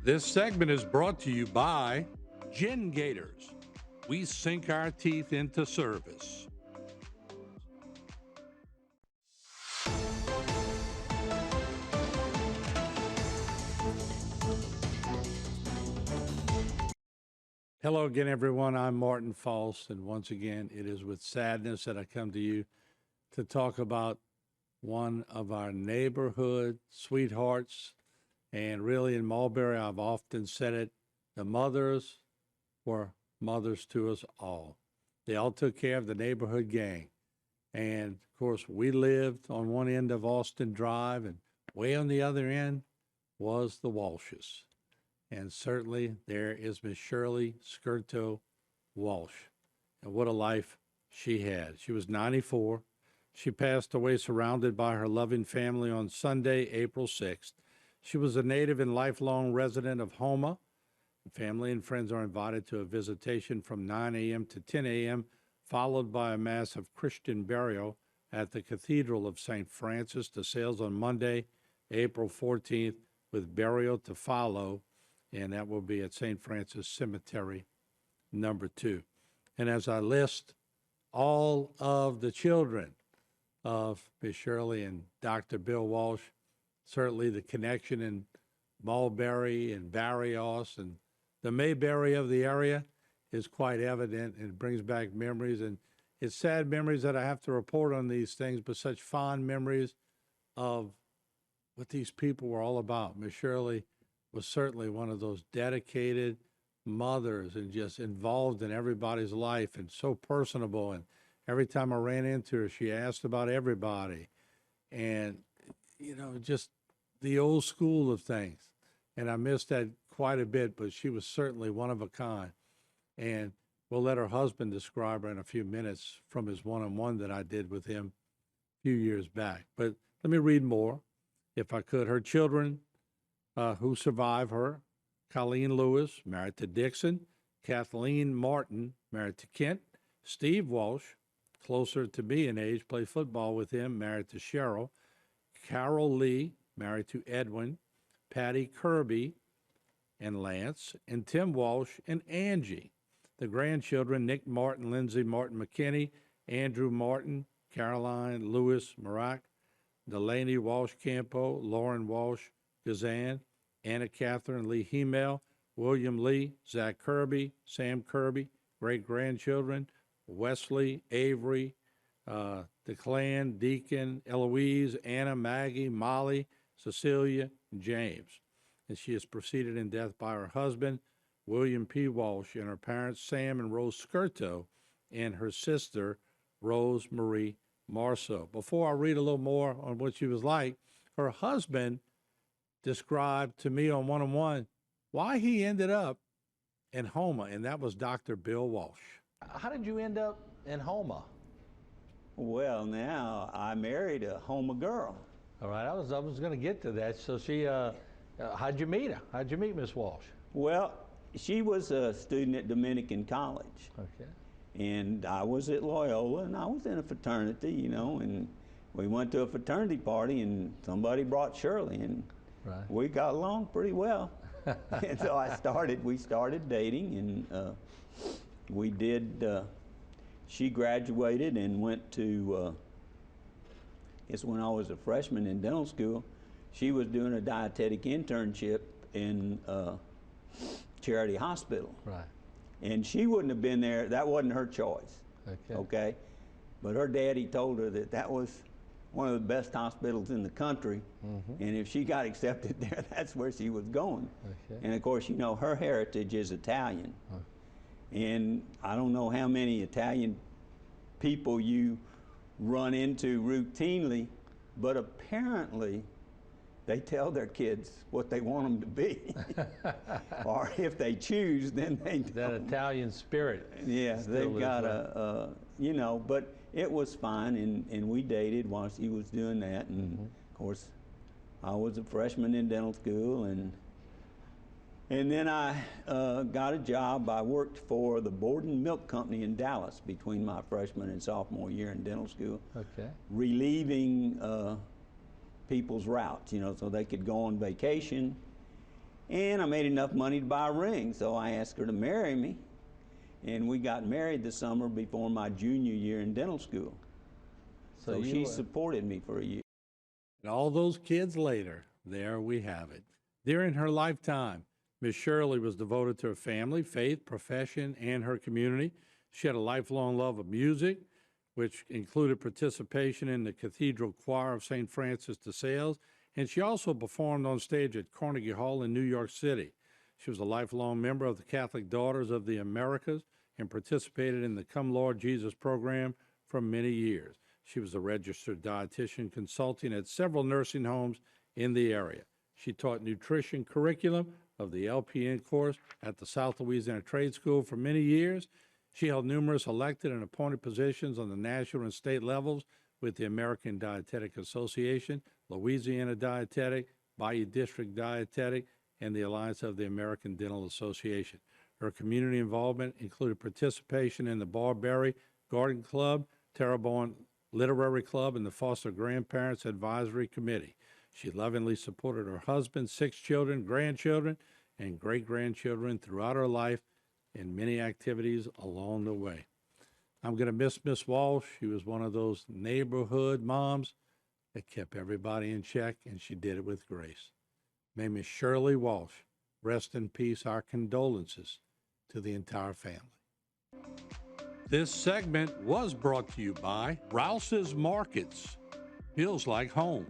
This segment is brought to you by Gin Gators. We sink our teeth into service. Hello again, everyone. I'm Martin False, and once again, it is with sadness that I come to you to talk about one of our neighborhood sweethearts. And really, in Mulberry, I've often said it, the mothers were mothers to us all. They all took care of the neighborhood gang. And of course, we lived on one end of Austin Drive, and way on the other end was the Walshes. And certainly there is Miss Shirley Skirto Walsh. And what a life she had. She was 94. She passed away surrounded by her loving family on Sunday, April 6th. She was a native and lifelong resident of Houma. Family and friends are invited to a visitation from 9 a.m. to 10 a.m., followed by a mass of Christian burial at the Cathedral of St. Francis. The sales on Monday, April 14th, with burial to follow, and that will be at St. Francis Cemetery, number 2. And as I list all of the children of Miss Shirley and Dr. Bill Walsh, certainly the connection in Mulberry and Barrios and the Mayberry of the area is quite evident, and it brings back memories. And it's sad memories that I have to report on these things, but such fond memories of what these people were all about. Miss Shirley was certainly one of those dedicated mothers and just involved in everybody's life and so personable. And every time I ran into her, she asked about everybody. And, you know, just the old school of things. And I missed that quite a bit, but she was certainly one of a kind. And we'll let her husband describe her in a few minutes from his one-on-one that I did with him a few years back. But let me read more, if I could. Her children who survive her: Colleen Lewis, married to Dixon; Kathleen Martin, married to Kent; Steve Walsh, closer to me in age, played football with him, married to Cheryl; Carol Lee, married to Edwin; Patty Kirby and Lance; and Tim Walsh and Angie. The grandchildren: Nick Martin, Lindsay Martin McKinney, Andrew Martin, Caroline Lewis Marak, Delaney Walsh Campo, Lauren Walsh Gazan, Anna Catherine Lee Hemel, William Lee, Zach Kirby, Sam Kirby. Great-grandchildren: Wesley, Avery, DeClan, Deacon, Eloise, Anna, Maggie, Molly, Cecilia, and James. And she is preceded in death by her husband, William P. Walsh, and her parents, Sam and Rose Skirto, and her sister, Rose Marie Marceau. Before I read a little more on what she was like, her husband described to me on one-on-one why he ended up in Houma, and that was Dr. Bill Walsh. How did you end up in Houma? Well, now I married a Houma girl. All right, I was going to get to that. So she, how'd you meet her? How'd you meet Miss Walsh? Well, she was a student at Dominican College. Okay. And I was at Loyola, and I was in a fraternity, you know, and we went to a fraternity party, and somebody brought Shirley, and right. We got along pretty well. And so we started dating, and we did, she graduated and went to, it's when I was a freshman in dental school. She was doing a dietetic internship in Charity Hospital. Right. And she wouldn't have been there. That wasn't her choice. Okay. Okay. But her daddy told her that that was one of the best hospitals in the country. Mm-hmm. And if she got accepted there, that's where she was going. Okay. And of course, you know, her heritage is Italian. Huh. And I don't know how many Italian people you run into routinely, but apparently they tell their kids what they want them to be. Or if they choose, then they don't. That Italian spirit. Yeah, they've got a, you know, but it was fine, and we dated while she was doing that. And mm-hmm. Of course, I was a freshman in dental school, and then I got a job. I worked for the Borden Milk Company in Dallas between my freshman and sophomore year in dental school. Okay. Relieving people's routes, you know, so they could go on vacation. And I made enough money to buy a ring, so I asked her to marry me. And we got married the summer before my junior year in dental school. So she supported me for a year. And all those kids later, there we have it. During her lifetime, Miss Shirley was devoted to her family, faith, profession, and her community. She had a lifelong love of music, which included participation in the Cathedral Choir of St. Francis de Sales, and she also performed on stage at Carnegie Hall in New York City. She was a lifelong member of the Catholic Daughters of the Americas and participated in the Come Lord Jesus program for many years. She was a registered dietitian consulting at several nursing homes in the area. She taught nutrition curriculum of the LPN course at the South Louisiana Trade School for many years. She held numerous elected and appointed positions on the national and state levels with the American Dietetic Association, Louisiana Dietetic, Bayou District Dietetic, and the Alliance of the American Dental Association. Her community involvement included participation in the Barberry Garden Club, Terrebonne Literary Club, and the Foster Grandparents Advisory Committee. She lovingly supported her husband, 6 children, grandchildren, and great-grandchildren throughout her life in many activities along the way. I'm going to miss Miss Walsh. She was one of those neighborhood moms that kept everybody in check, and she did it with grace. May Miss Shirley Walsh rest in peace. Our condolences to the entire family. This segment was brought to you by Rouse's Markets. Feels like home.